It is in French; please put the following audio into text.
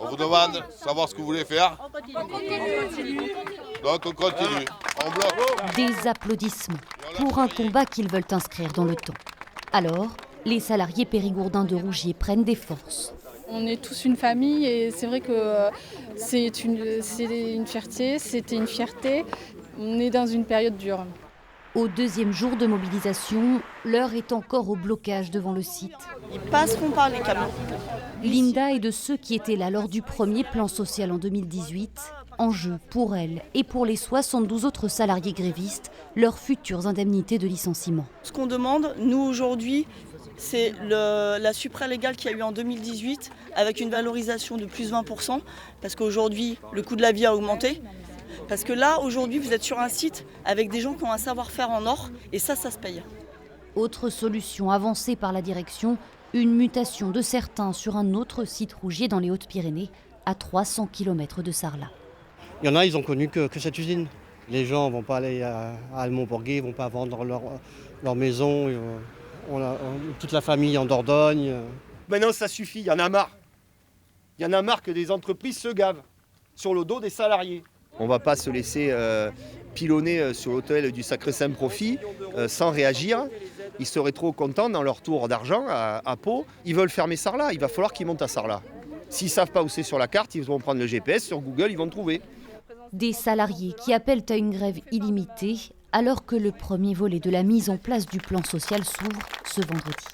On vous demande de savoir ce que vous voulez faire. Donc on continue. En bloc. Des applaudissements pour un combat qu'ils veulent inscrire dans le temps. Alors, les salariés périgourdins de Rougier prennent des forces. On est tous une famille et c'est vrai que c'est une fierté, c'était une fierté. On est dans une période dure. Au deuxième jour de mobilisation, l'heure est encore au blocage devant le site. Ils passeront par les camions. Linda est de ceux qui étaient là lors du premier plan social en 2018. En jeu pour elle et pour les 72 autres salariés grévistes, leurs futures indemnités de licenciement. Ce qu'on demande, nous aujourd'hui, c'est la supralégale qu'il y a eu en 2018 avec une valorisation de plus 20%, parce qu'aujourd'hui, le coût de la vie a augmenté. Parce que là, aujourd'hui, vous êtes sur un site avec des gens qui ont un savoir-faire en or, et ça se paye. Autre solution avancée par la direction, une mutation de certains sur un autre site Rougier dans les Hautes-Pyrénées, à 300 km de Sarlat. Il y en a, ils n'ont connu que cette usine. Les gens ne vont pas aller à Almont-Porguet, ils ne vont pas vendre leur maison. Toute la famille en Dordogne. Maintenant, ça suffit, il y en a marre. Il y en a marre que des entreprises se gavent sur le dos des salariés. On ne va pas se laisser pilonner sur l'autel du sacro-saint profit sans réagir. Ils seraient trop contents dans leur tour d'argent à Pau. Ils veulent fermer Sarlat, il va falloir qu'ils montent à Sarlat. S'ils ne savent pas où c'est sur la carte, ils vont prendre le GPS, sur Google, ils vont trouver. Des salariés qui appellent à une grève illimitée alors que le premier volet de la mise en place du plan social s'ouvre ce vendredi.